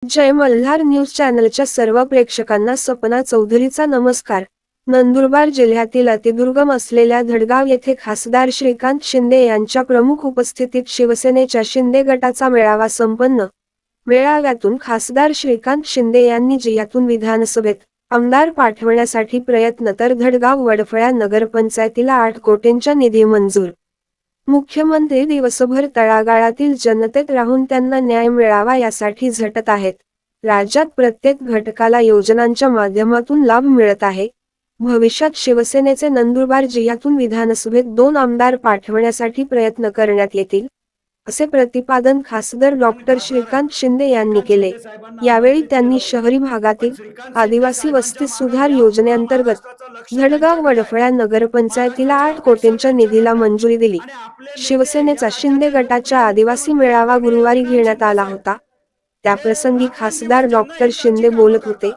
जय Malhar news चॅनलच्या सर्व प्रेक्षकांना सपना चौधरीचा नमस्कार। नंदुरबार जिल्ह्यातील अतिदुर्गम असलेल्या धडगाव येथे खासदार श्रीकांत शिंदे यांच्या प्रमुख उपस्थितीत शिवसेनेच्या शिंदे गटाचा मेळावा संपन्न। मेळाव्यातून खासदार श्रीकांत शिंदे यांनी जिल्ह्यातून विधानसभेत आमदार पाठवण्यासाठी प्रयत्न तर धडगाव वडफळा नगरपंचायतीला 8 कोटींचा निधी मंजूर। मुख्यमंत्री दिवसभर तळागाळातील जनतेत राहून त्यांना न्याय मिळावा यासाठी झटत आहेत। राज्यात प्रत्येक घटकाला योजनांच्या माध्यमातून लाभ मिळत आहे। भविष्यात शिवसेनेचे नंदुरबार जिल्ह्यातून विधानसभेत 2 आमदार पाठवण्यासाठी प्रयत्न करण्यात येतील, असे प्रतिपादन खासदार डॉक्टर श्रीकांत शिंदे यांनी केले। यावेळी त्यांनी शहरी भागातील आदिवासी वस्ती सुधार योजनेअंतर्गत धडगाव वडफळा नगरपंचायतीला 8 कोटींच्या निधीला मंजुरी दिली। शिवसेनेचा शिंदे गटाच्या आदिवासी मेळावा गुरुवारी घेण्यात आला होता। त्याप्रसंगी खासदार डॉक्टर शिंदे बोलत होते।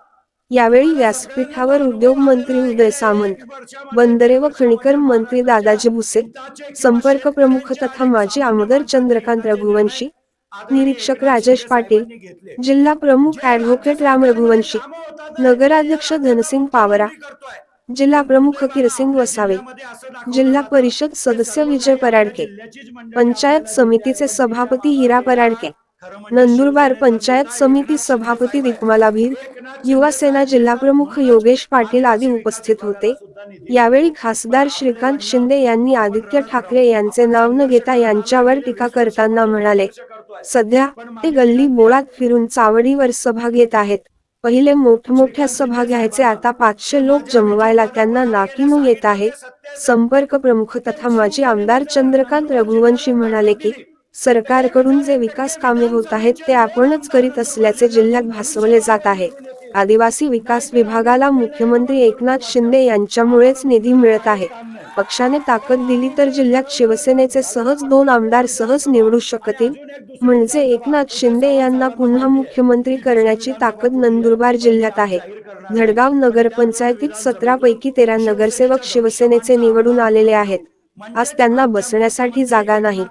यावेळी व्यासपीठावर उद्योग मंत्री उदय सामंत, बंदरे व खनिकर्म मंत्री दादाजी भुसे, संपर्क प्रमुख तथा माजी आमदार चंद्रकांत रघुवंशी, निरीक्षक राजेश पाटील, जिल्हा प्रमुख ॲडव्होकेट राम रघुवंशी, नगराध्यक्ष धनसिंग पावरा, जिल्हा प्रमुख किरसिंग वसावे, जिल्हा परिषद सदस्य विजय पराडके, पंचायत समितीचे सभापती हिरा पराडके, नंदुरबार पंचायत समिती सभापती दीपमाला भीर, युवा सेना जिल्हा प्रमुख योगेश पाटील आदी उपस्थित होते। यावेळी खासदार श्रीकांत शिंदे यांनी आदित्य ठाकरे यांचे नाव न घेता यांच्यावर टीका करताना म्हणाले, सध्या ते गल्ली बोळात फिरून चावडीवर सभा घेत आहेत। पहिले मोठमोठ्या सभा घ्यायचे, आता 500 लोक जमवायला त्यांना नाकीनऊ येत आहे। संपर्क प्रमुख तथा माजी आमदार चंद्रकांत रघुवंशी म्हणाले की सरकारकडून जे विकास कामे होत आहेत ते आपणच करीत असल्याचे जिल्ह्यात भासवले जात आहे। आदिवासी विकास विभागाला मुख्यमंत्री एकनाथ शिंदे यांच्यामुळेच निधी मिळत आहे। पक्षाने ताकद दिली तर जिल्ह्यात शिवसेनेचे सहज 2 आमदार सहज निवडू शकतील, म्हणजे एकनाथ शिंदे यांना पुन्हा मुख्यमंत्री करण्याची ताकद नंदुरबार जिल्ह्यात आहे। धडगाव नगरपंचायतीत 17 पैकी 13 नगरसेवक शिवसेनेचे निवडून आलेले आहेत। आज त्यांना बसण्यासाठी जागा नाही।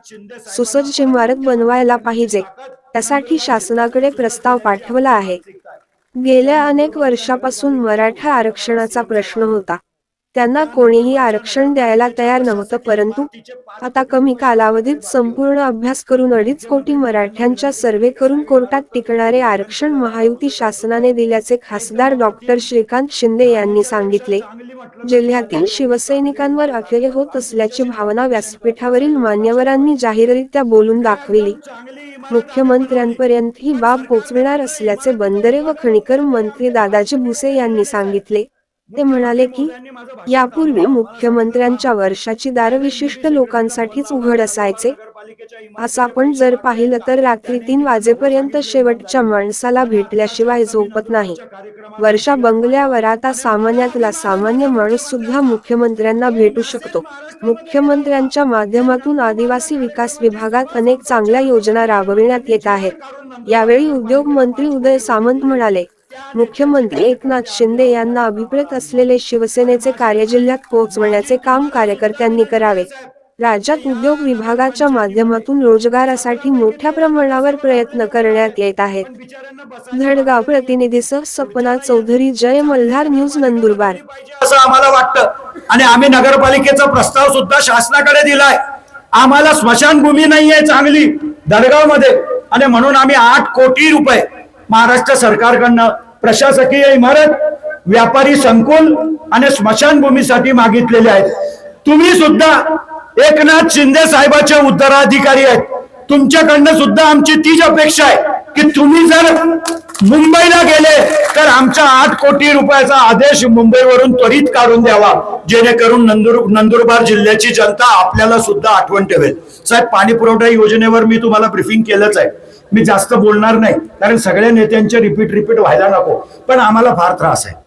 सुसज्ज इमारत बनवायला पाहिजे, त्यासाठी शासनाकडे प्रस्ताव पाठवला आहे। गेल्या अनेक वर्षापासून मराठा आरक्षणाचा प्रश्न होता, त्यांना कोणीही आरक्षण द्यायला तयार नव्हतं, परंतु आता कमी कालावधीत संपूर्ण अभ्यास करून 2.5 कोटी मराठ्यांचा सर्वे करून कोर्टात टिकणारे आरक्षण महायुती शासनाने दिल्याचे खासदार डॉक्टर श्रीकांत शिंदे यांनी सांगितले। जिल्ह्यातील शिवसैनिकांवर अखेर होत असल्याची भावना व्यासपीठावरील मान्यवरांनी जाहीररित्या बोलून दाखविली। मुख्यमंत्र्यांपर्यंत ही बाब पोहोचविणार असल्याचे बंदरे व खनिकर्म मंत्री दादाजी भुसे यांनी सांगितले। ते म्हणाले की यापूर्वी मुख्यमंत्र्यांच्या वर्षाची दार विशिष्ट लोकांसाठीच उघड असायचे। आज आपण जर पाहिलं तर रात्री 3 वाजेपर्यंत शेवटच्या माणसाला भेटल्याशिवाय झोपत नाही। वर्षा बंगल्यावर आता सामान्यातला सामान्य माणूस सुद्धा मुख्यमंत्र्यांना भेटू शकतो। मुख्यमंत्र्यांच्या माध्यमातून आदिवासी विकास विभागात अनेक चांगल्या योजना राबविण्यात येत आहेत। यावेळी उद्योग मंत्री उदय सामंत म्हणाले, मुख्यमंत्री एकनाथ शिंदे यांना अभिप्रेत असलेले शिवसेनेचे कार्य जिल्ह्यात पोहोचवण्याचे काम कार्यकर्त्यांनी करावे। राज्यात उद्योग विभागाच्या माध्यमातून रोजगारासाठी मोठ्या प्रमाणावर प्रयत्न करण्यात येत आहेत। धडगाव प्रतिनिधीसह सपना चौधरी, जय मल्हार न्यूज, नंदुरबार। असं आम्हाला वाटतं आणि आम्ही नगरपालिकेचा प्रस्ताव सुद्धा शासनाकडे दिलाय। आम्हाला स्मशानभूमी नाहीये चांगली धडगाव मध्ये, आणि म्हणून आम्ही 8 कोटी रुपये महाराष्ट्र सरकारकडनं प्रशासकीय इमारत, व्यापारी संकुल आणि स्मशानभूमीसाठी मागितलेले आहेत। तुम्ही सुद्धा एकनाथ शिंदे साहेबांचे उत्तराधिकारी आहेत, तुमच्याकडनं सुद्धा आमची तीच अपेक्षा आहे की तुम्ही जर मुंबईला गेले तर आमच्या 8 कोटी रुपयाचा आदेश मुंबईवरून त्वरित काढून द्यावा, जेणेकरून नंदुरबार जिल्ह्याची जनता आपल्याला सुद्धा आठवण ठेवेल। साहेब, पाणी पुरवठा योजनेवर मी तुम्हाला ब्रीफिंग केलंच आहे, मी जास्त बोलणार नाही कारण सगळ्या नेत्यांचे रिपीट व्हायला नको, पण आम्हाला फार त्रास आहे।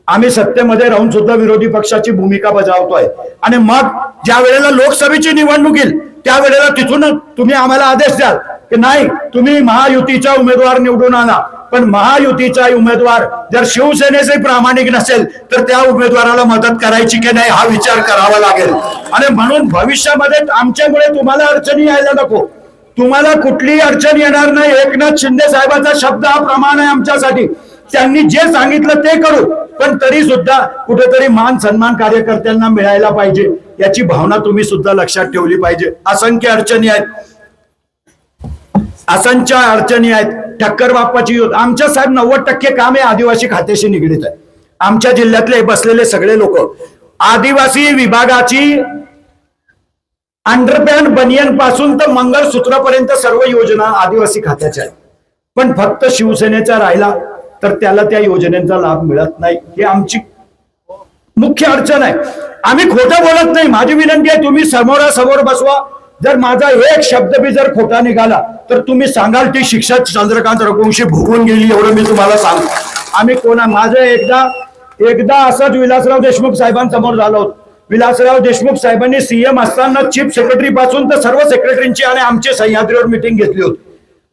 आम्ही सत्तेमध्ये राहून सुद्धा विरोधी पक्षाची भूमिका बजावतोय, आणि मग ज्या वेळेला लोकसभेची निवडणूक येईल त्यावेळेला तिथून तुम्ही आम्हाला आदेश द्याल की नाही, तुम्ही महायुतीचा उमेदवार निवडून आणा, पण महायुतीचा उमेदवार जर शिवसेनेचे प्रामाणिक नसेल तर त्या उमेदवाराला मदत करायची की नाही हा विचार करावा लागेल। आणि म्हणून भविष्यामध्ये आमच्यामुळे तुम्हाला अडचणी यायला नको, तुम्हाला कुठलीही अडचण येणार नाही. एकनाथ शिंदे साहेबांचा शब्द हा प्रमाण आहे आमच्यासाठी. त्यांनी जे सांगितलं ते करू, पण तरी सुद्धा कुठेतरी मान सन्मान कार्यकर्त्यांना मिळायला पाहिजे याची भावना तुम्ही सुद्धा लक्षात ठेवली पाहिजे. असंख्य अडचणी आहेत, असंख्य अडचणी आहेत. ठक्कर बाप्पाची आमच्या साहेब 90% काम हे आदिवासी खात्याशी निगडीत आहे. आमच्या जिल्ह्यातले बसलेले सगळे लोक आदिवासी विभागाची अंडरपॅन्ट बनियन पासून तर मंगळसूत्रापर्यंत सर्व योजना आदिवासी खात्याच्या आहेत. पण फक्त शिवसेनेचा राहिला तर त्याला त्या योजनेचा लाभ मिळत नाही. ही आमची मुख्य अडचण आहे. आम्ही खोटं बोलत नाही. माझी विनंती आहे, तुम्ही समोरासमोर बसवा. जर माझा एक शब्द बी जर खोटा निघाला तर तुम्ही सांगाल ती शिक्षा चंद्रकांत रघुवंशी भोगून गेली, एवढं मी तुम्हाला सांगतो. आम्ही माझं एकदा असंच विलासराव देशमुख साहेबांसमोर झालं होतं. विलासराव देशमुख साहेबांनी सीएम असताना चीफ सेक्रेटरी पासून तर सर्व सेक्रेटरींची आणि आमचे सह्याद्रीवर मिटिंग घेतली होती.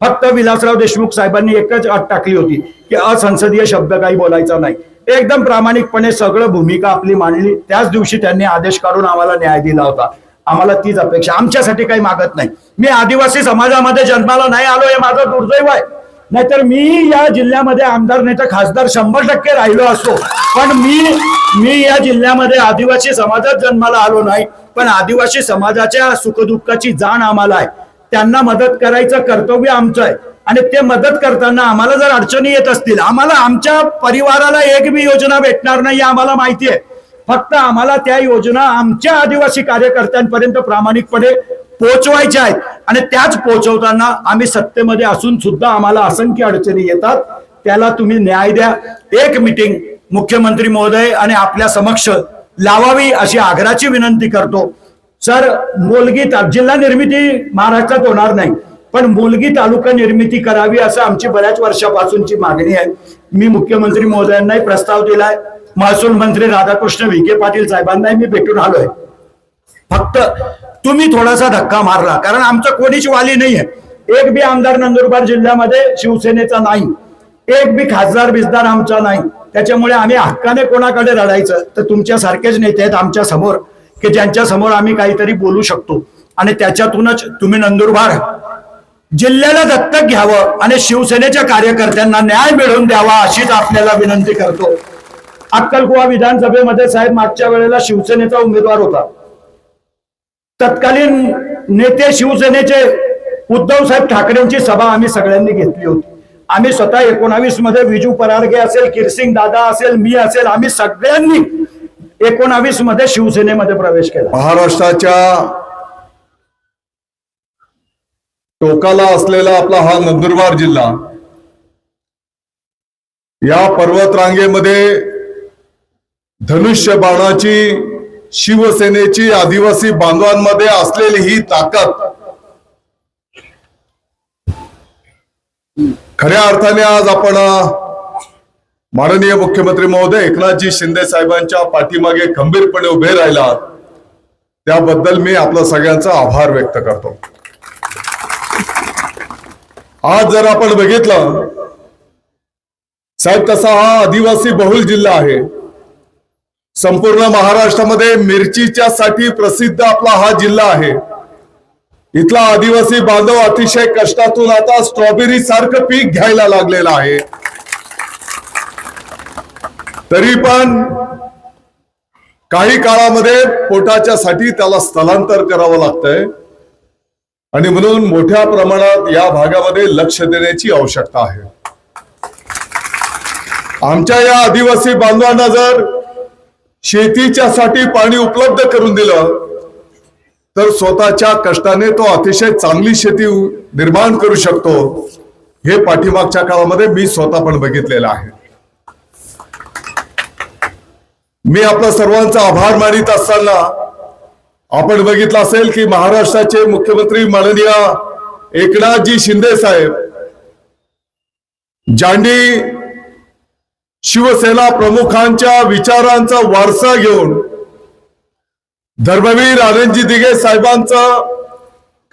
फक्त विलासराव देशमुख साहेबांनी एकच अट टाकली होती की असंसदीय शब्द काही बोलायचा नाही. एकदम प्रामाणिकपणे सगळं भूमिका आपली मांडली. त्याच दिवशी त्यांनी आदेश काढून आम्हाला न्याय दिला होता. आम्हाला तीच अपेक्षा, आमच्यासाठी काही मागत नाही. मी आदिवासी समाजामध्ये जन्माला नाही आलो हे माझं दुर्दैव आहे. नाहीतर मी या जिल्ह्यामध्ये आमदार नाही तर खासदार 100% राहिलो असतो. पण मी या जिल्ह्यामध्ये आदिवासी समाजात जन्माला आलो नाही, पण आदिवासी समाजाच्या सुखदुःखाची जाण आम्हाला आहे. त्यांना मदत करायचं कर्तव्य आमचं आहे. आणि ते मदत करताना आम्हाला जर अडचणी येत असतील, आम्हाला आमच्या परिवाराला एक बी योजना भेटणार नाही आम्हाला माहिती आहे. फक्त आम्हाला त्या योजना आमच्या आदिवासी कार्यकर्त्यांपर्यंत प्रामाणिकपणे पोहोचवायच्या आहेत. आणि त्याच पोहोचवताना आम्ही सत्तेमध्ये असून सुद्धा आम्हाला असंख्य अडचणी येतात. त्याला तुम्ही न्याय द्या. एक मीटिंग मुख्यमंत्री महोदय आणि आपल्या समक्ष लावावी अशी आग्रहाची विनंती करतो. सर, मोलगी जिल्हा निर्मिती महाराष्ट्रात होणार नाही, पण मोलगी तालुका निर्मिती करावी असं आमची बऱ्याच वर्षापासूनची मागणी आहे. मी मुख्यमंत्री महोदयांनाही प्रस्ताव दिलाय. महसूल मंत्री राधाकृष्ण विखे पाटील साहेबांनाही मी भेटून आलोय. फक्त तुम्ही थोडासा धक्का मारला, कारण आमचं कोणीच वाली नाहीये. एक बी आमदार नंदुरबार जिल्ह्यामध्ये शिवसेनेचा नाही, एक बी खासदार बिजदार आमचा नाही. त्याच्यामुळे आम्ही हक्काने कोणाकडे रडायचं, तर तुमच्या सारखेच नेते आहेत आमच्या समोर की ज्यांच्या समोर आम्ही काहीतरी बोलू शकतो. आणि त्याच्यातूनच तुम्ही नंदुरबार जिल्ह्याला दत्तक घ्यावं आणि शिवसेनेच्या कार्यकर्त्यांना न्याय मिळवून द्यावा अशीच आपल्याला विनंती करतो. अक्कलकुवा विधानसभेमध्ये साहेब मागच्या वेळेला शिवसेनेचा उमेदवार होता. तत्कालीन नेते शिवसेनेचे उद्धव साहेब ठाकरेंची सभा आम्ही सगळ्यांनी घेतली होती. आम्ही स्वतः 19 मध्ये विजू पराडगे असेल, किरसिंग दादा असेल, मी असेल, आम्ही सगळ्यांनी 19 मध्ये शिवसेनेमध्ये प्रवेश केला. महाराष्ट्राच्या टोकाला असलेला आपला हा नंदुरबार जिल्हा, या पर्वत रांगेमध्ये धनुष्य बाणाची शिवसेनेची आदिवासी बांधवांमध्ये असलेली ही ताकद खऱ्या अर्थाने आज आपण माननीय मुख्यमंत्री महोदय एकनाथजी शिंदे साहेबांच्या पाठीमागे खंबीरपणे उभे राहिला, त्याबद्दल मी आपल्या सगळ्यांचा आभार व्यक्त करतो. आज जर आपण बघितलं साहेब, तसा हा आदिवासी बहुल जिल्हा आहे. संपूर्ण महाराष्ट्रामध्ये मिरचीच्या साठी प्रसिद्ध आपला हा जिल्हा आहे. इथला आदिवासी बांधव अतिशय कष्टातून आता स्ट्रॉबेरी सारखं पीक घ्यायला लागलेला आहे. तरी पण काही काळामध्ये पोटाच्या साठी त्याला स्थलांतर करावं लागतंय आणि म्हणून मोठ्या प्रमाणात या भागामध्ये लक्ष देण्याची आवश्यकता आहे. आमच्या या आदिवासी बांधवांना जर शेतीच्या साठी पाणी उपलब्ध करून दिलं तर स्वतःच्या कष्टाने तो अतिशय चांगली शेती निर्माण करू शकतो. हे पाठीमागच्या काळामध्ये मी स्वतः पण बघितलेलं आहे. मी आपल्या सर्वांचा आभार मानित असताना आपण बघितलं असेल की महाराष्ट्राचे मुख्यमंत्री माननीय एकनाथजी शिंदे साहेब ज्यांनी शिवसेना प्रमुखांच्या विचारांचा वारसा घेऊन धर्मवीर आनंदजी दिघे साहेबांचं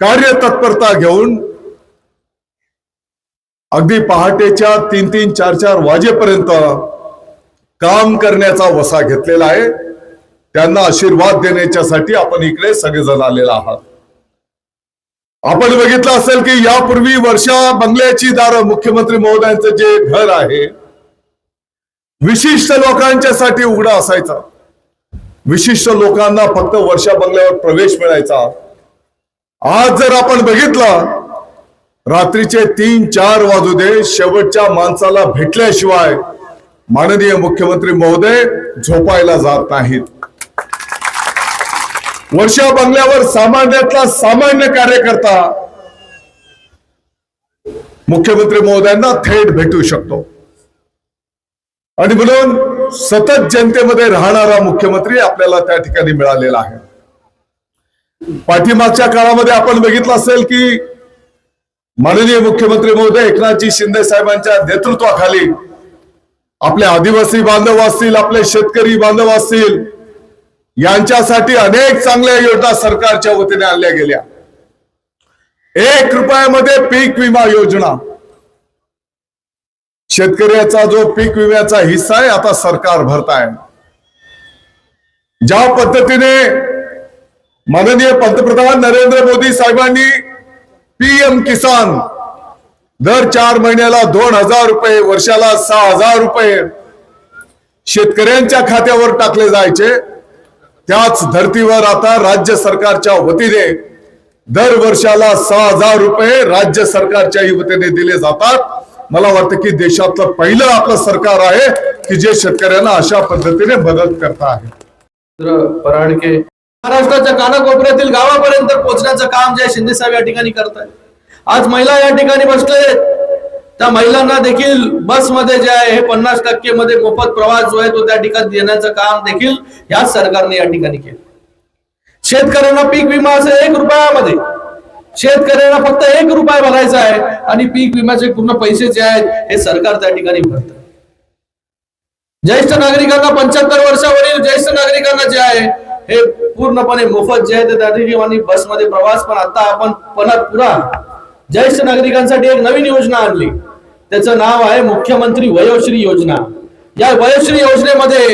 कार्यतत्परता घेऊन अगदी पहाटेच्या 3-3, 4-4 वाजेपर्यंत काम करण्याचा वसा घेतलेला आहे. त्यांना आशीर्वाद देण्याच्यासाठी आपण इकडे सगळेजण आलेला आहात. आपण बघितलं असेल की यापूर्वी वर्षा बंगल्याची दारं, मुख्यमंत्री महोदयांचं जे घर आहे विशिष्ट लोकांच्यासाठी उघडा असायचा. विशिष्ट लोकांना फक्त वर्षा बंगल्यावर प्रवेश मिळायचा. आज जर आपण बघितलं, रात्रीचे 3-4 वाजू दे, शेवटच्या माणसाला भेटल्याशिवाय माननीय मुख्यमंत्री महोदय झोपायला जात नाहीत. वर्षा बंगल्यावर सामान्यातला सामान्य कार्यकर्ता मुख्यमंत्री महोदयांना थेट भेटू शकतो. आणि म्हणून सतत जनतेमध्ये राहणारा मुख्यमंत्री आपल्याला त्या ठिकाणी मिळालेला आहे. पाठीमागच्या काळामध्ये आपण बघितलं असेल की माननीय मुख्यमंत्री महोदय एकनाथजी शिंदे साहेबांच्या नेतृत्वाखाली आपले आदिवासी बांधव असतील, आपले शेतकरी बांधव असतील, यांच्यासाठी अनेक चांगल्या योजना सरकारच्या वतीने आणल्या गेल्या. 1 रुपयामध्ये पीक विमा योजना, शेतकऱ्याचा जो पीक विम्याचा हिस्सा आहे आता सरकार भरत आहे. ज्या पद्धतीने माननीय पंतप्रधान नरेंद्र मोदी साहेबांनी पीएम किसान दर 4 महिन्याला 2,000 रुपये, वर्षाला 6,000 रुपये शेतकऱ्यांच्या खात्यावर टाकले जायचे, त्याच धर्तीवर आता राज्य सरकारच्या वतीने दर वर्षाला 6,000 रुपये राज्य सरकारच्या वतीने दिले जातात. मला वाटतं की देशातलं पहिलं आपलं सरकार आहे की जे शेतकऱ्यांना अशा पद्धतीने मदत करत आहे. पराडके महाराष्ट्राच्या कानाकोपऱ्यातील गावापर्यंत पोहोचण्याचं काम जे शिंदे साहेब या ठिकाणी करत आहेत. आज महिला या ठिकाणी बसले, त्या महिलांना देखील बसमध्ये जे आहे हे 50% मध्ये मोफत प्रवास जो आहे तो त्या ठिकाणी देण्याचं काम देखील याच सरकारने या ठिकाणी केलं. शेतकऱ्यांना पीक विमा असेल 1 रुपयामध्ये, शेतकऱ्यांना फक्त 1 रुपया भरायचा आहे आणि पीक विम्याचे पूर्ण पैसे जे आहेत हे सरकार त्या ठिकाणी भरत. ज्येष्ठ नागरिकांना 75 वर्षावरील ज्येष्ठ नागरिकांना जे आहे हे पूर्णपणे मोफत जे आहे ते त्या ठिकाणी बसमध्ये प्रवास. पण आता आपण पुन्हा ज्येष्ठ नागरिकांसाठी एक नवीन योजना आणली, त्याचं नाव आहे मुख्यमंत्री वयोश्री योजना. या वयोश्री योजनेमध्ये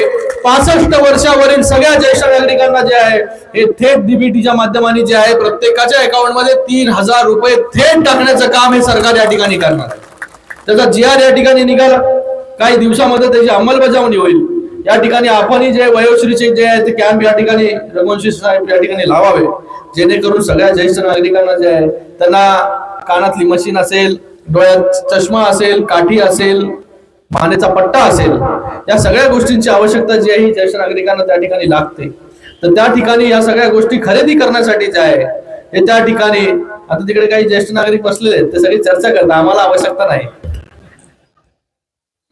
65 वर्षावरील सगळ्या ज्येष्ठ नागरिकांना जे आहे हे थेट डीबीटीच्या माध्यमाने जे आहे प्रत्येकाच्या अकाउंट मध्ये 3,000 रुपये थेट टाकण्याचं काम हे सरकार या ठिकाणी करणार. त्याचा GR या ठिकाणी निघाला, काही दिवसामध्ये त्याची अंमलबजावणी होईल. या ठिकाणी आपणही जे वयोश्रीचे जे आहे ते कॅम्प या ठिकाणी रघुवंशी साहेब या ठिकाणी लावावे, जेणेकरून सगळ्या ज्येष्ठ नागरिकांना जे आहे त्यांना कानातली मशीन असेल, डोळ्यात चष्मा असेल, काठी असेल, मानेचा पट्टा असेल, या सगळ्या गोष्टींची आवश्यकता जी आहे ज्येष्ठ नागरिकांना त्या ठिकाणी लागते. तर त्या ठिकाणी या सगळ्या गोष्टी खरेदी करण्यासाठी जे आहे हे त्या ठिकाणी आता तिकडे काही ज्येष्ठ नागरिक बसलेले आहेत, ते सगळी चर्चा करतात, आम्हाला आवश्यकता नाही.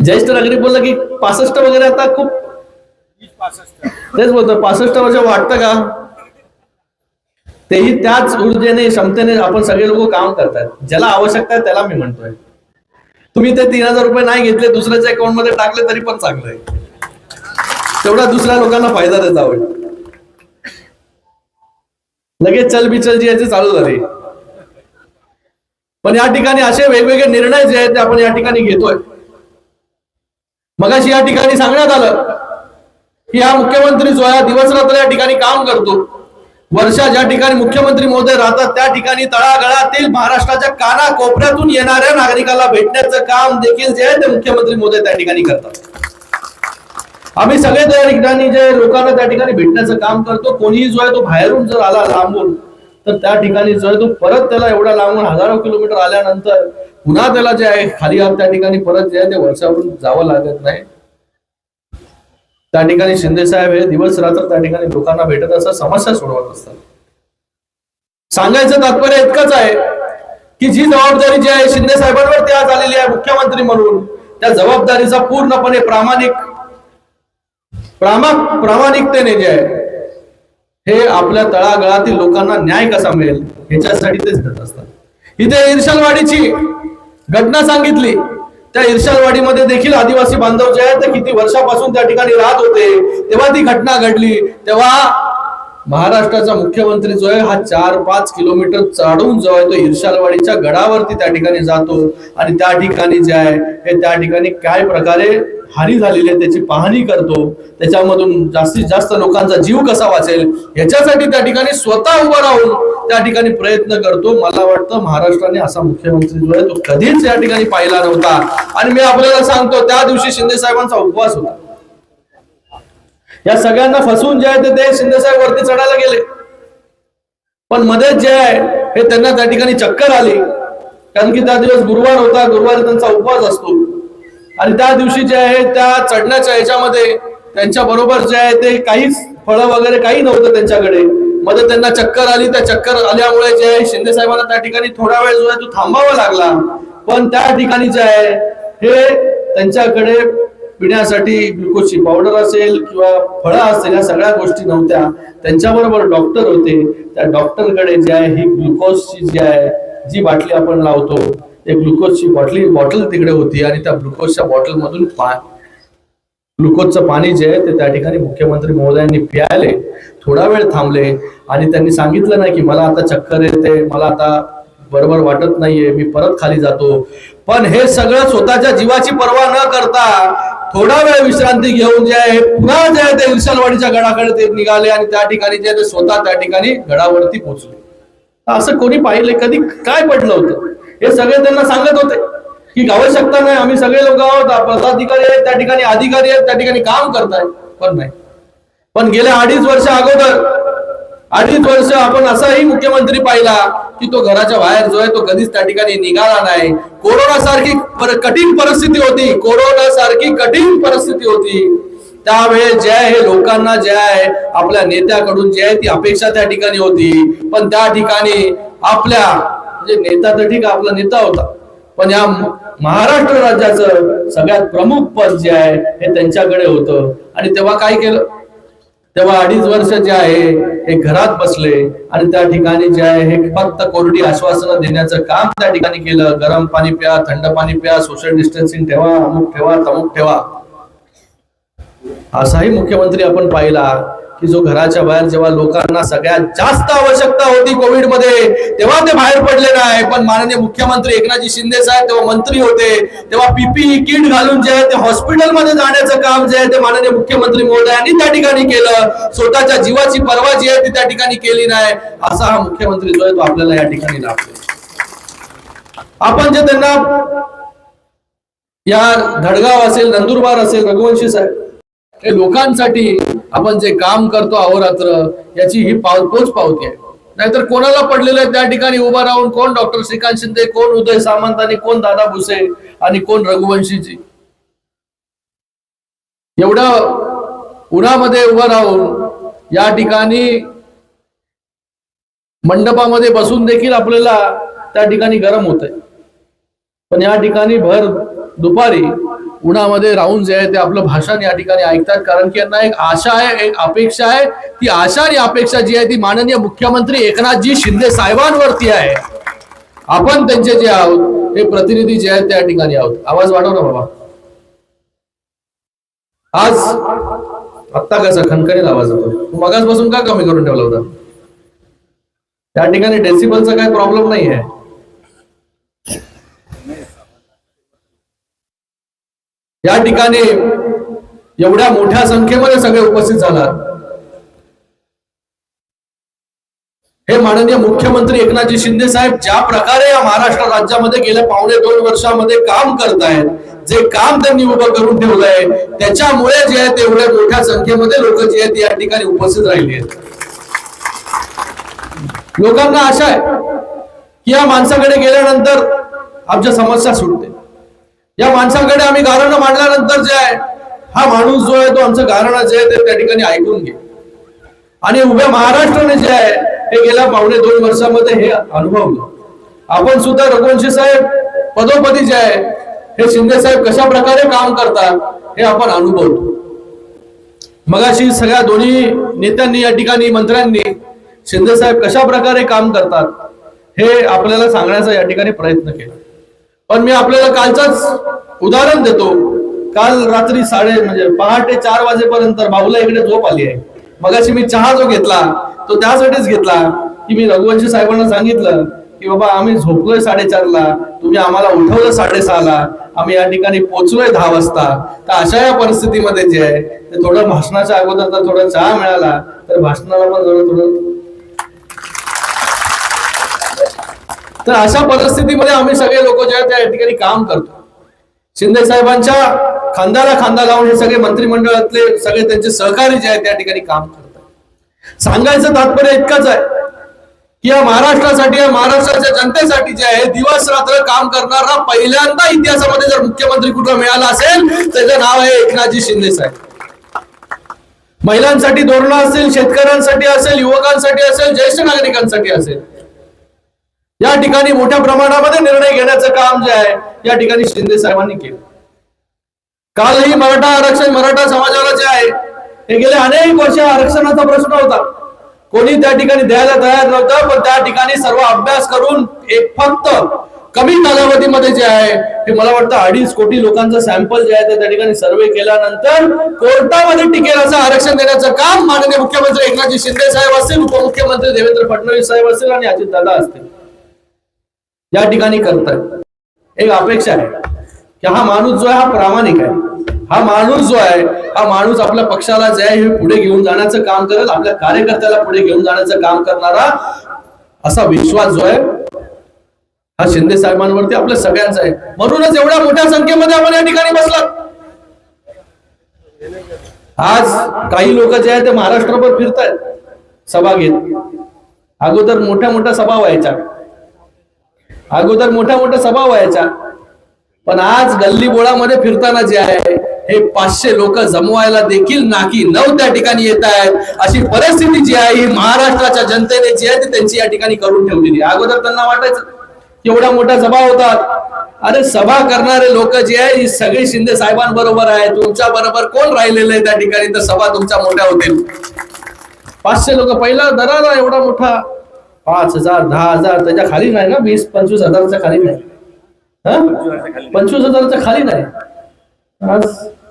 ज्येष्ठ नागरिक बोललं की 65 वगैरे आता खूप तेच बोलतो, 65 वर्ष वाटतं का? तेही त्याच ऊर्जेने क्षमतेने आपण सगळे लोक काम करतात. ज्याला आवश्यकता आहे त्याला मी म्हणतोय, तुम्ही ते 3,000 रुपये नाही घेतले, दुसऱ्याच्या अकाउंट मध्ये टाकले तरी पण चांगलं आहे. तेवढा दुसऱ्या लोकांना फायदा देता होईल. लगेच चलबिचल जी आहे ती चालू झाली. पण या ठिकाणी असे वेगवेगळे निर्णय जे आहेत ते आपण या ठिकाणी घेतोय. मगाशी या ठिकाणी सांगण्यात आलं की हा मुख्यमंत्री जो आहे दिवस रात्र या ठिकाणी काम करतो. वर्षा ज्या ठिकाणी मुख्यमंत्री महोदय राहतात त्या ठिकाणी तळागाळातील महाराष्ट्राच्या कानाकोपऱ्यातून येणाऱ्या नागरिकाला भेटण्याचं काम देखील जे आहे ते मुख्यमंत्री महोदय त्या ठिकाणी करतात. आम्ही सगळे त्या ठिकाणी जे लोकांना त्या ठिकाणी भेटण्याचं काम करतो. कोणीही जो आहे तो बाहेरून जर आला लांबून तर त्या ठिकाणी जो आहे तो परत त्याला एवढा लांबून हजारो किलोमीटर आल्यानंतर पुन्हा त्याला जे आहे खाली हात त्या ठिकाणी परत जे आहे ते वर्षावरून जावं लागत नाही. त्या ठिकाणी शिंदे साहेब हे दिवस रात्र त्या ठिकाणी लोकांना भेटत असतात, समस्या सोडवत असतात. सांगायचं तात्पर्य इतकंच आहे की जी जबाबदारी जी आहे शिंदे साहेबांवरती आज आलेली आहे मुख्यमंत्री म्हणून, त्या जबाबदारीचा पूर्णपणे प्रामाणिकतेने जे आहे हे आपल्या तळागाळातील लोकांना न्याय कसा मिळेल ह्याच्यासाठी तेच करत असतात. इथे इर्शालवाडीची घटना सांगितली, त्या इर्शालवाडीमध्ये देखील आदिवासी बांधव जे आहेत ते किती वर्षापासून त्या ठिकाणी राहत होते. तेव्हा ती घटना घडली, तेव्हा महाराष्ट्राचा मुख्यमंत्री जो आहे हा 4-5 किलोमीटर चढून जो आहे तो इर्शालवाडीच्या गडावरती त्या ठिकाणी जातो आणि त्या ठिकाणी जे आहे हे त्या ठिकाणी काय प्रकारे हानी झालेली आहे त्याची पाहणी करतो, त्याच्यामधून जास्तीत जास्त लोकांचा जीव कसा वाचेल याच्यासाठी त्या ठिकाणी स्वतः उभा राहून त्या ठिकाणी प्रयत्न करतो. मला वाटतं महाराष्ट्राने असा मुख्यमंत्री जो आहे तो कधीच या ठिकाणी पाहिला नव्हता. आणि मी आपल्याला सांगतो त्या दिवशी शिंदे साहेबांचा उपवास होता. या सगळ्यांना फसवून जे आहे ते शिंदे साहेब वरती चढायला गेले, पण मध्ये जे आहे हे त्यांना त्या ठिकाणी चक्कर आली, कारण की त्या दिवस गुरुवार होता, गुरुवारी त्यांचा उपवास असतो. आणि त्या दिवशी जे आहे त्या चढण्याच्या ह्याच्यामध्ये त्यांच्या बरोबर जे आहे ते काहीच फळं वगैरे काही नव्हतं त्यांच्याकडे. मध्ये त्यांना चक्कर आली, त्या चक्कर आल्यामुळे जे आहे शिंदे साहेबांना त्या ठिकाणी थोडा वेळ जो आहे तो थांबावा लागला. पण त्या ठिकाणी जे आहे हे त्यांच्याकडे पिण्यासाठी ग्लुकोजची पावडर असेल किंवा फळं असेल या सगळ्या गोष्टी नव्हत्या. त्यांच्याबरोबर डॉक्टर होते, त्या डॉक्टरकडे जे आहे ही ग्लुकोजची जी आहे जी बाटली आपण लावतो ते ग्लुकोजची बॉटल तिकडे होती आणि त्या ग्लुकोजच्या बॉटल मधून ग्लुकोजचं पाणी जे आहे ते त्या ठिकाणी मुख्यमंत्री महोदयांनी प्यायले. थोडा वेळ थांबले आणि त्यांनी सांगितलं नाही की मला आता चक्कर येते, मला आता बरोबर वाटत नाहीये, मी परत खाली जातो. पण हे सगळं स्वतःच्या जीवाची पर्वा न करता थोडा वेळ विश्रांती घेऊन जे आहे पुन्हा जे आहे ते इर्शालवाडीच्या गडाकडे ते निघाले आणि त्या ठिकाणी जे ते स्वतः त्या ठिकाणी गडावरती पोहोचले. असं कोणी पाहिले कधी? काय पडलं होतं? हे सगळे त्यांना सांगत होते की आवश्यकता नाही, आम्ही सगळे लोक आहोत, पदाधिकारी आहेत त्या ठिकाणी, अधिकारी आहेत त्या ठिकाणी, काम करताय. पण नाही. पण गेल्या 2.5 वर्ष अगोदर 2.5 वर्ष आपण असाही मुख्यमंत्री पाहिला की तो घराच्या बाहेर जो आहे तो कधीच त्या ठिकाणी निघाला नाही. कोरोना सारखी कठीण परिस्थिती होती, कोरोना सारखी कठीण परिस्थिती होती. त्यावेळेस जे आहे हे लोकांना जे आहे आपल्या नेत्याकडून जे आहे ती अपेक्षा त्या ठिकाणी होती. पण त्या ठिकाणी आपल्या म्हणजे नेता तर ठीक आपला नेता होता, पण या महाराष्ट्र राज्याचं सगळ्यात प्रमुख पद जे आहे हे त्यांच्याकडे होतं. आणि तेव्हा काय केलं? तेव्हा 2.5 वर्ष जे आहे हे घरात बसले आणि त्या ठिकाणी जे आहे हे फक्त कोरडी आश्वासनं देण्याचं काम त्या ठिकाणी केलं. गरम पाणी प्या, थंड पाणी प्या, सोशल डिस्टन्सिंग ठेवा, अमुक ठेवा, तमुक ठेवा. असाही मुख्यमंत्री आपण पाहिला की जो घराच्या बाहेर जेव्हा लोकांना सगळ्यात जास्त आवश्यकता होती कोविड मध्ये तेव्हा ते बाहेर पडले नाही. पण माननीय मुख्यमंत्री एकनाथजी शिंदे साहेब तेव्हा मंत्री होते, तेव्हा पीपीई किट घालून जे आहे ते हॉस्पिटलमध्ये जाण्याचं काम जे आहे ते माननीय मुख्यमंत्री महोदयांनी त्या ठिकाणी केलं. स्वतःच्या जीवाची पर्वा जी आहे ती त्या ठिकाणी केली नाही. असा हा मुख्यमंत्री जो आहे तो आपल्याला या ठिकाणी लाभतो. आपण जे त्यांना या धडगाव असेल, नंदुरबार असेल, रघुवंशी साहेब हे लोकांसाठी आपण जे काम करतो अहोरात्र याची ही पोच पावती आहे. नाहीतर कोणाला पडलेलं आहे त्या ठिकाणी उभा राहून, कोण डॉक्टर श्रीकांत शिंदे, कोण उदय सामंत आणि कोण दादा भुसे आणि कोण रघुवंशीजी. एवढ्या उन्हामध्ये उभं राहून या ठिकाणी मंडपामध्ये बसून देखील आपल्याला त्या ठिकाणी गरम होत आहे. पण या ठिकाणी भर दुपारी उन्हामध्ये राहून जे आहे ते आपलं भाषण या ठिकाणी ऐकतात, कारण की यांना एक आशा आहे, एक अपेक्षा आहे. ती आशा आणि अपेक्षा जी आहे ती माननीय मुख्यमंत्री एकनाथजी शिंदे साहेबांवरती आहे. आपण त्यांचे जे आहोत हे प्रतिनिधी जे आहेत त्या ठिकाणी आहोत. आवाज वाढव ना बाबा. आज आत्ता कसा खणखणीत आवाज होतो, मगाचपासून का कमी करून ठेवला होता? त्या ठिकाणी डेसिबलचा काही प्रॉब्लेम नाही आहे. या ठिकाणी एवढ्या मोठ्या संख्येमध्ये सगळे उपस्थित झालात. हे माननीय मुख्यमंत्री एकनाथजी शिंदे साहेब ज्या प्रकारे या महाराष्ट्र राज्यामध्ये गेल्या 2.5 वर्षामध्ये काम करतायत, जे काम त्यांनी उभं करून ठेवलंय त्याच्यामुळे जे आहे ते एवढ्या मोठ्या संख्येमध्ये लोक जे आहेत या ठिकाणी उपस्थित राहिले आहेत. लोकांना आशा आहे की या माणसाकडे गेल्यानंतर आमच्या समस्या सुटते. या माणसाकडे आम्ही गारणं मांडल्यानंतर जे आहे हा माणूस जो आहे तो आमचं गारणं जे आहे ते त्या ठिकाणी ऐकून घे. आणि उभ्या महाराष्ट्राने जे आहे हे गेल्या 2.5 वर्षामध्ये हे अनुभवलं. आपण सुद्धा रघुवंशी साहेब पदोपदी जे आहे हे शिंदे साहेब कशा प्रकारे काम करतात हे आपण अनुभवतो. मगाशी सगळ्या दोन्ही नेत्यांनी या ठिकाणी, मंत्र्यांनी शिंदे साहेब कशा प्रकारे काम करतात हे आपल्याला सांगण्याचा या ठिकाणी प्रयत्न केला. पण मी आपल्याला कालचंच उदाहरण देतो. काल रात्री पहाटे 4 वाजेपर्यंत भाऊला इकडे झोप आली आहे. मगाशी मी चहा जो घेतला तो त्यासाठीच घेतला की मी रघुवंशी साहेबांना सांगितलं की बाबा आम्ही झोपलोय 4:30ला, तुम्ही आम्हाला उठवलं 6:30ला, आम्ही या ठिकाणी पोहोचलोय 10 वाजता. तर अशा या परिस्थितीमध्ये जे आहे ते थोडं भाषणाच्या अगोदर जर थोडा चहा मिळाला तर भाषणाला पण थोडं तर अशा परिस्थितीमध्ये आम्ही सगळे लोक जे आहेत त्या ठिकाणी काम करतो. शिंदे साहेबांच्या खांद्याला खांदा लावून हे सगळे मंत्रिमंडळातले सगळे त्यांचे सहकारी जे आहेत त्या ठिकाणी काम करतात. सांगायचं तात्पर्य इतकंच आहे की या महाराष्ट्रासाठी, या महाराष्ट्राच्या जनतेसाठी जे आहे दिवस रात्र काम करणारा पहिल्यांदा इतिहासामध्ये जर मुख्यमंत्री कुठं मिळाला असेल त्याचं नाव आहे एकनाथजी शिंदे साहेब. महिलांसाठी धोरणं असेल, शेतकऱ्यांसाठी असेल, युवकांसाठी असेल, ज्येष्ठ नागरिकांसाठी असेल, या ठिकाणी मोठ्या प्रमाणामध्ये निर्णय घेण्याचं काम जे आहे या ठिकाणी शिंदे साहेबांनी केलं. कालही मराठा आरक्षण, मराठा समाजाला जे आहे हे गेले अनेक वर्ष आरक्षणाचा प्रश्न होता, कोणी त्या ठिकाणी द्यायला तयार नव्हतं. पण त्या ठिकाणी सर्व अभ्यास करून एक फक्त कमी कालावधीमध्ये जे आहे हे मला वाटतं 2.5 कोटी लोकांचं सॅम्पल जे आहे ते त्या ठिकाणी सर्वे केल्यानंतर कोर्टामध्ये टिकेल असं आरक्षण देण्याचं काम माननीय मुख्यमंत्री एकनाथजी शिंदे साहेब असतील, उपमुख्यमंत्री देवेंद्र फडणवीस साहेब असतील आणि अजितदादा असतील या ठिकाणी करतायत. एक अपेक्षा आहे की हा माणूस जो आहे हा प्रामाणिक आहे, हा माणूस जो आहे हा माणूस आपल्या पक्षाला जे आहे हे पुढे घेऊन जाण्याचं काम करेल, आपल्या कार्यकर्त्याला पुढे घेऊन जाण्याचं काम करणारा असा विश्वास जो आहे हा शिंदे साहेबांवरती आपल्या सगळ्यांचा आहे. म्हणूनच एवढ्या मोठ्या संख्येमध्ये आपण या ठिकाणी बसलात. आज काही लोक जे आहे ते महाराष्ट्रभर फिरतायत सभा घेत. अगोदर मोठ्या मोठ्या सभा व्हायच्या, पण आज गल्ली बोळामध्ये फिरताना जे आहे हे 500 लोक जमवायला देखील नाकी 9 त्या ठिकाणी येत आहेत. अशी परिस्थिती जी आहे ही महाराष्ट्राच्या जनतेने जी आहे ती त्यांची या ठिकाणी करून ठेवलेली. अगोदर त्यांना वाटायचं एवढ्या मोठ्या सभा होतात, अरे सभा करणारे लोक जे आहे ही सगळी शिंदे साहेबांबरोबर आहे, तुमच्या बरोबर कोण राहिलेलं आहे त्या ठिकाणी तर सभा तुमच्या मोठ्या होतील. 500 लोक पहिला दरारा एवढा मोठा 5,000 10,000 त्याच्या खाली नाही ना, 20-25 हजाराच्या खाली नाही, 25 हजाराच्या खाली नाही. आज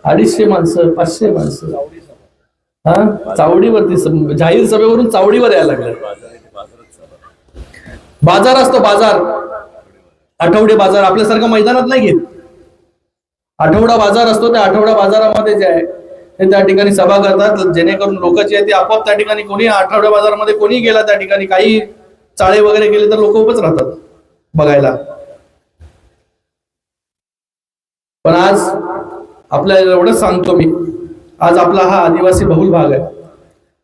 250 माणसं 500 माणसं चावडीवरती जाहीर सभेवरून चावडीवर यायला लागले. बाजार असतो, बाजार आठवडे बाजार आपल्यासारखं मैदानात नाही घेत. आठवडा बाजार असतो, त्या आठवडा बाजारामध्ये जे आहे ते त्या ठिकाणी सभा करतात जेणेकरून लोक जे आहे ते आपोआप त्या ठिकाणी कोणी आठवड्या बाजारामध्ये कोणी गेला त्या ठिकाणी काही चाळे वगैरे गेले तर लोक उभंच राहतात बघायला. पण आज आपल्याला एवढंच सांगतो मी, आज आपला हा आदिवासी बहुल भाग आहे.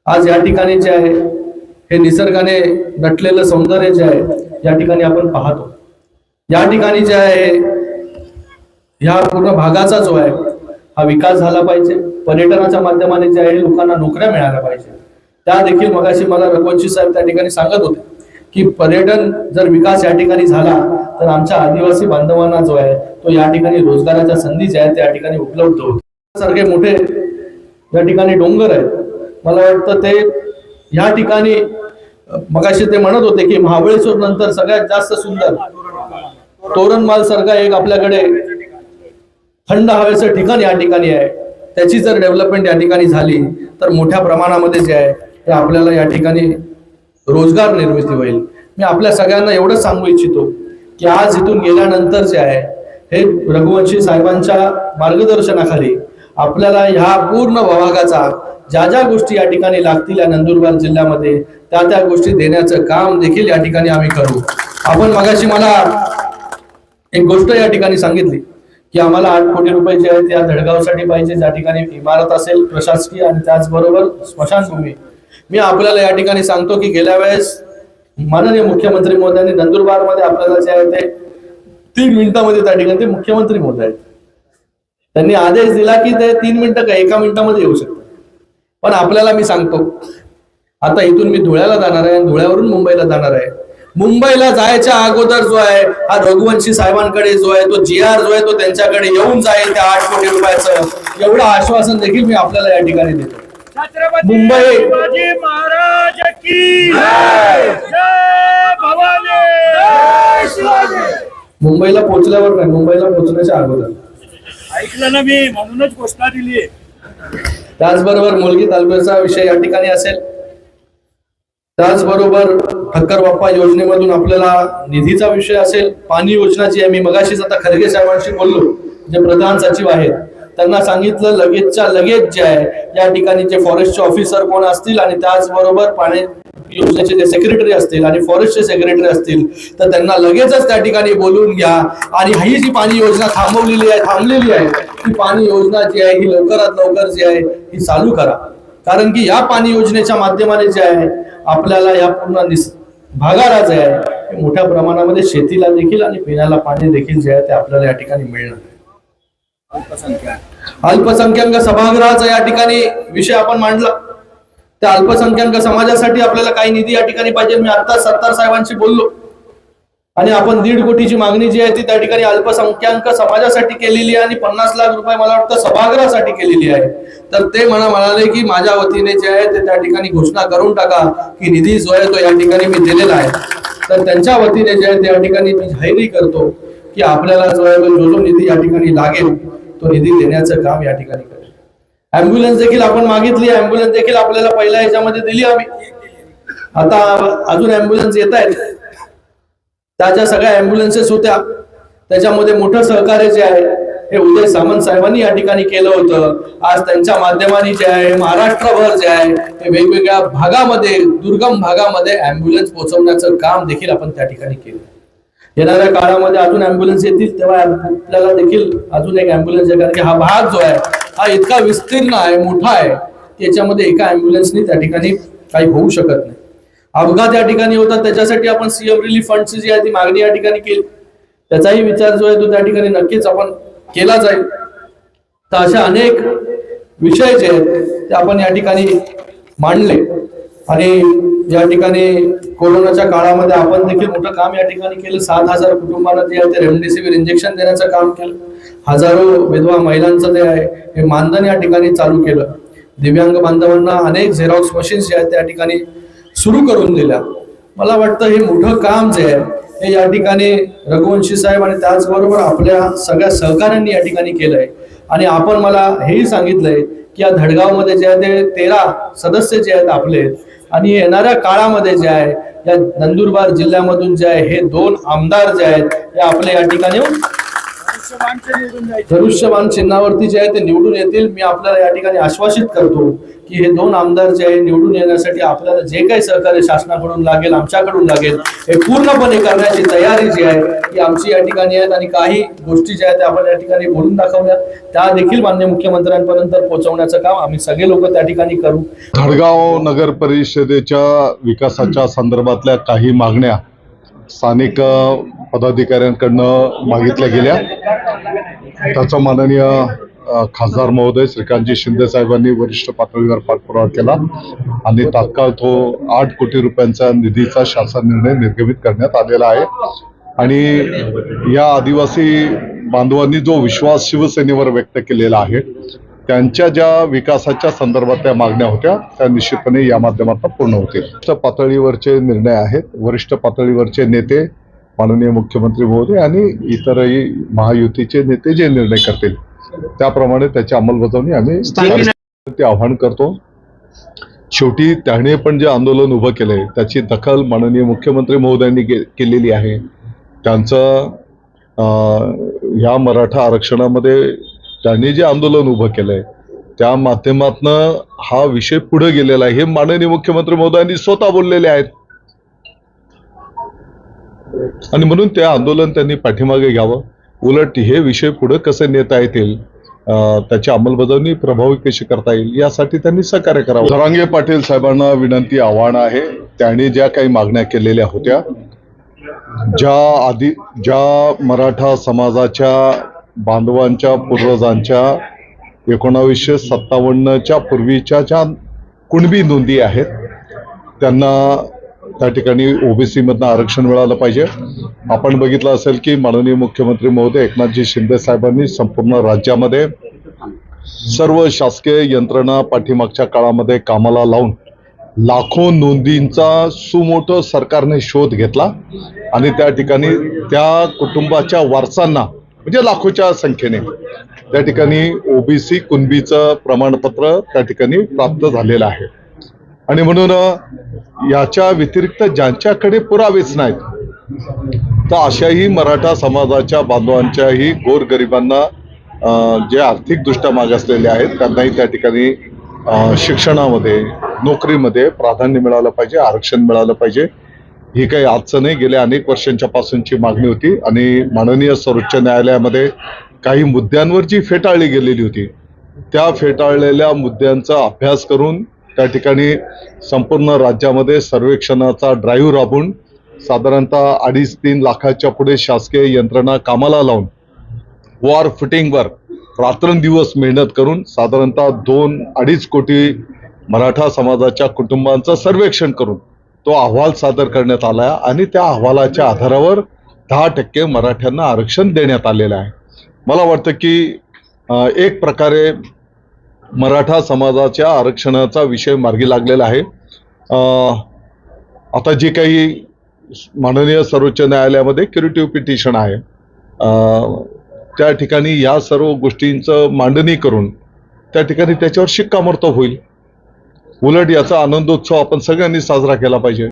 आज या ठिकाणी जे आहे हे निसर्गाने नटलेलं सौंदर्य जे आहे या ठिकाणी आपण पाहतो. या ठिकाणी जे आहे ह्या पूर्ण भागाचा जो आहे हा विकास झाला पाहिजे. पर्यटनाच्या माध्यमाने जे आहे लोकांना नोकऱ्या मिळाल्या पाहिजे. त्या देखील मगाशी मला रघुवंशी साहेब त्या ठिकाणी सांगत होते की पर्यटन जर विकास या ठिकाणी झाला तर आमच्या आदिवासी बांधवांना जो आहे तो या ठिकाणी रोजगाराच्या संधी ज्या आहेत त्या ठिकाणी उपलब्ध होतात. सारखे मोठे या ठिकाणी डोंगर आहेत, मला वाटतं ते या ठिकाणी मगाशी ते म्हणत होते की महाबळेश्वर नंतर सगळ्यात जास्त सुंदर तोरणमाल सारखा एक आपल्याकडे थंड हवेचं ठिकाण या ठिकाणी आहे. त्याची जर डेव्हलपमेंट या ठिकाणी झाली तर मोठ्या प्रमाणामध्ये जे आहे ते आपल्याला या ठिकाणी रोजगार निर्मिती होईल. मी आपल्या सगळ्यांना एवढंच सांगू इच्छितो की आज इथून गेल्यानंतर जे आहे हे रघुवंशी साहेबांच्या मार्गदर्शनाखाली आपल्याला ह्या पूर्ण विभागाचा ज्या ज्या गोष्टी या ठिकाणी लागतील या नंदुरबार जिल्ह्यामध्ये त्या गोष्टी देण्याचं काम देखील या ठिकाणी आम्ही करू. आपण मगाशी मला एक गोष्ट या ठिकाणी सांगितली की आम्हाला 8 कोटी रुपये जे आहेत या धडगावसाठी पाहिजे, ज्या ठिकाणी इमारत असेल प्रशासकीय आणि त्याचबरोबर स्मशानभूमी. मी आपल्याला या ठिकाणी सांगतो की गेल्या वेळेस माननीय मुख्यमंत्री महोदयांनी नंदुरबार मध्ये आपल्याला जे आहे ते 3 मिनिटांमध्ये त्या ठिकाणी ते मुख्यमंत्री महोदय आहेत, त्यांनी आदेश दिला की ते 3 मिनिटं का 1 मिनिटामध्ये येऊ शकतात. पण आपल्याला मी सांगतो आता इथून मी धुळ्याला जाणार आहे, धुळ्यावरून मुंबईला जाणार आहे. मुंबईला जायच्या अगोदर जो आहे हा रघुवंशी साहेबांकडे जो आहे तो GR जो आहे तो त्यांच्याकडे येऊन जाईल त्या 8 कोटी रुपयाचं एवढं आश्वासन देखील मी आपल्याला या ठिकाणी देतो. मुंबई महाराज की जय भवानी, मुंबईला पोहोचल्यावर नाही, मुंबईला पोहोचण्याच्या अगोदर ऐकलं ना मी, म्हणूनच घोषणा दिली. त्याचबरोबर मुलगी तालुक्याचा विषय या ठिकाणी असेल. त्याचबरोबर ठक्कर बाप्पा योजनेमधून आपल्याला निधीचा विषय असेल, पाणी योजना जी आहे, मी मगाशीच आता खरगे साहेबांशी बोललो, जे प्रधान सचिव आहेत, त्यांना सांगितलं लगेचच्या लगेच जे आहे या ठिकाणी जे फॉरेस्टचे ऑफिसर कोण असतील आणि त्याचबरोबर पाणी योजनेचे जे सेक्रेटरी असतील आणि फॉरेस्टचे सेक्रेटरी असतील तर त्यांना लगेचच त्या ठिकाणी बोलून घ्या आणि ही जी पाणी योजना थांबलेली आहे ती पाणी योजना जी आहे ही लवकरात लवकर जी आहे ही चालू करा. कारण की या पाणी योजनेच्या माध्यमाने जे आहे आपल्याला या पूर्ण भागाला जे आहे हे मोठ्या प्रमाणामध्ये शेतीला देखील आणि पिण्याला पाणी देखील जे आहे ते आपल्याला या ठिकाणी मिळणार. अल्पसंख्याक सभागृहाचा या ठिकाणी विषय आपण मांडला. त्या अल्पसंख्याक समाजासाठी आपल्याला काही निधी या ठिकाणी पाहिजे. मी आता सत्तार साहेबांशी बोललो आणि आपण 1.5 कोटीची मागणी जी आहे ती त्या ठिकाणी अल्पसंख्याक समाजासाठी केलेली आहे आणि 50 लाख रुपये मला वाटतं सभागृहासाठी केलेली आहे. तर ते म्हणाले की माझ्या वतीने जे आहे ते त्या ठिकाणी घोषणा करून टाका की निधी जो आहे तो या ठिकाणी मी दिलेला आहे. तर त्यांच्या वतीने जे आहे त्या ठिकाणी मी जाहीर करतो की आपल्याला जो आहे जो निधी या ठिकाणी लागेल तो निधी देण्याचं काम या ठिकाणी करेल. अँब्युलन्स देखील आपण मागितली, अँब्युलन्स देखील आपल्याला पहिल्या ह्याच्यामध्ये दिली आम्ही. आता अजून अँब्युलन्स येत आहेत. त्याच्या सगळ्या अँब्युलन्सेस होत्या, त्याच्यामध्ये मोठं सहकार्य जे आहे हे उदय सामंत साहेबांनी या ठिकाणी केलं होतं. आज त्यांच्या माध्यमाने जे आहे महाराष्ट्रभर जे आहे हे वेगवेगळ्या भागामध्ये, दुर्गम भागामध्ये अँब्युलन्स पोहोचवण्याचं काम देखील आपण त्या ठिकाणी केलं. येणाऱ्या काळामध्ये अजून अँब्युलन्स येतील तेव्हा आपल्याला देखील अजून एक अँब्युलन्स आहे, कारण की हा भाग जो आहे हा इतका विस्तीर्ण आहे, मोठा आहे, त्याच्यामध्ये एका अँब्युलन्सनी त्या ठिकाणी काही होऊ शकत नाही. अपघात या ठिकाणी होतात, त्याच्यासाठी आपण सीएम रिलीफ फंडची जी आहे ती मागणी या ठिकाणी केली. त्याचाही विचार जो आहे तो त्या ठिकाणी नक्कीच आपण केला जाईल. तर अशा अनेक विषय जे आहेत ते आपण या ठिकाणी मांडले आणि या ठिकाणी कोरोनाच्या काळामध्ये आपण देखील मोठं काम या ठिकाणी केलं. 7,000 कुटुंबांना जे आहे ते रेमडेसिवीर इंजेक्शन देण्याचं काम केलं. हजारो विधवा महिलांचं जे आहे हे मानधन या ठिकाणी चालू केलं. दिव्यांग बांधवांना अनेक झेरॉक्स मशीन्स जे आहेत त्या ठिकाणी सुरू करून दिल्या. मला वाटतं हे मोठं काम जे आहे हे या ठिकाणी रघुवंशी साहेब आणि त्याचबरोबर आपल्या सगळ्या सहकाऱ्यांनी या ठिकाणी केलंय. आणि आपण मला हेही सांगितलंय की या धडगावमध्ये जे आहे ते 13 सदस्य जे आहेत आपले आणि येणाऱ्या काळामध्ये जे आहे या नंदुरबार जिल्ह्यामधून जे आहे हे 2 आमदार जे आहेत हे आपल्या या ठिकाणी धनुष्यबाण चिन्हावरती जे आहे ते निवडून येतील. मी आपल्याला या ठिकाणी आश्वासित करतो की हे 2 आमदार जे आहे निवडून येण्यासाठी आपल्याला जे काही सहकार्य शासनाकडून लागेल, आमच्याकडून लागेल, हे पूर्णपणे करण्याची तयारी जी आहे ही आमची या ठिकाणी आहे. आणि काही गोष्टी ज्या आहेत त्या आपण या ठिकाणी बोलून दाखवल्या, त्या देखील माननीय मुख्यमंत्र्यांपर्यंत पोहोचवण्याचं काम आम्ही सगळे लोक त्या ठिकाणी करू. धडगाव नगर परिषदेच्या विकासाच्या संदर्भातल्या काही मागण्या स्थानिक पदाधिकाऱ्यांकडनं मागितल्या गेल्या. त्याचा माननीय खासदार महोदय श्रीकांतजी शिंदे साहेबांनी वरिष्ठ पातळीवर पाठपुरावा केला आणि तात्काळ तो 8 कोटी रुपयांचा निधीचा शासन निर्णय निर्गमित करण्यात आलेला आहे. आणि या आदिवासी बांधवांनी जो विश्वास शिवसेनेवर व्यक्त केलेला आहे, त्यांच्या ज्या विकासाच्या संदर्भात त्या मागण्या होत्या त्या निश्चितपणे या माध्यमातून पूर्ण होतील. वरिष्ठ पातळीवरचे निर्णय आहेत. वरिष्ठ पातळीवरचे नेते, माननीय मुख्यमंत्री महोदय आणि इतरही महायुतीचे नेते जे निर्णय करतील त्याप्रमाणे त्याची अंमलबजावणी आम्ही आव्हान करतो. शेवटी त्याने पण जे आंदोलन उभं केलंय त्याची दखल माननीय मुख्यमंत्री महोदयांनी केलेली आहे. त्यांचं या मराठा आरक्षणामध्ये त्यांनी जे आंदोलन उभं केलंय त्या माध्यमातनं हा विषय पुढे गेलेला आहे, हे माननीय मुख्यमंत्री महोदयांनी स्वतः बोललेले आहेत. आणि म्हणून ते आंदोलन त्यांनी पाठीमागे घ्यावं. उलट हे विषय पुढे कसे नेता येतील, त्याची अंमलबजावणी प्रभावी कशी करता येईल यासाठी त्यांनी सहकार्य करावं. जरांगे पाटील साहेबांना विनंती, आव्हान आहे, त्यांनी ज्या काही मागण्या केलेल्या होत्या, ज्या मराठा समाजाच्या बांधवांच्या पूर्वजांच्या 1957च्या पूर्वीच्या ज्या कुणबी नोंदी आहेत त्यांना त्या ठिकाणी ओबीसी मधनं आरक्षण मिळालं पाहिजे. आपण बघितलं असेल की माननीय मुख्यमंत्री महोदय एकनाथजी शिंदे साहेबांनी संपूर्ण राज्यामध्ये सर्व शासकीय यंत्रणा पाठीमागच्या काळामध्ये कामाला लावून लाखो नोंदींचा सुमोठो सरकारने शोध घेतला आणि त्या ठिकाणी त्या कुटुंबाच्या वारसांना म्हणजे लाखोच्या संख्येने त्या ठिकाणी ओबीसी कुणबीचं प्रमाणपत्र त्या ठिकाणी प्राप्त झालेलं आहे. आणि म्हणून याच्या व्यतिरिक्त ज्यांच्याकडे पुरावेच नाहीत तर अशाही मराठा समाजाच्या बांधवांच्याही गोरगरिबांना जे आर्थिकदृष्ट्या मागासलेले आहेत त्यांनाही त्या ठिकाणी शिक्षणामध्ये नोकरीमध्ये प्राधान्य मिळालं पाहिजे, आरक्षण मिळालं पाहिजे. ही काही आजचं नाही, गेल्या अनेक वर्षांच्या पासूनची मागणी होती आणि माननीय सर्वोच्च न्यायालयामध्ये काही मुद्द्यांवर जी फेटाळली गेलेली होती त्या फेटाळलेल्या मुद्द्यांचा अभ्यास करून त्या ठिकाणी संपूर्ण राज्यामध्ये सर्वेक्षणाचा ड्राईव्ह राबवून साधारणतः 2.5-3 लाखाच्या पुढे शासकीय यंत्रणा कामाला लावून वॉर फुटिंगवर रात्रंदिवस मेहनत करून साधारणतः 2-2.5 कोटी मराठा समाजाच्या कुटुंबांचं सर्वेक्षण करून तो अहवाल सादर करण्यात आला आणि त्या अहवालाच्या आधारावर 10% मराठ्यांना आरक्षण देण्यात आलेलं आहे. मला वाटतं की एक प्रकारे मराठा समाजाच्या आरक्षणाचा विषय मार्गी लागलेला आहे. आता जे काही माननीय सर्वोच्च न्यायालयामध्ये क्युरेटिव्ह पिटिशन आहे त्या ठिकाणी या सर्व गोष्टींचं मांडणी करून त्या ठिकाणी त्याच्यावर शिक्कामोर्तब होईल. उलट याचा आनंदोत्सव आपण सगळ्यांनी साजरा केला पाहिजे.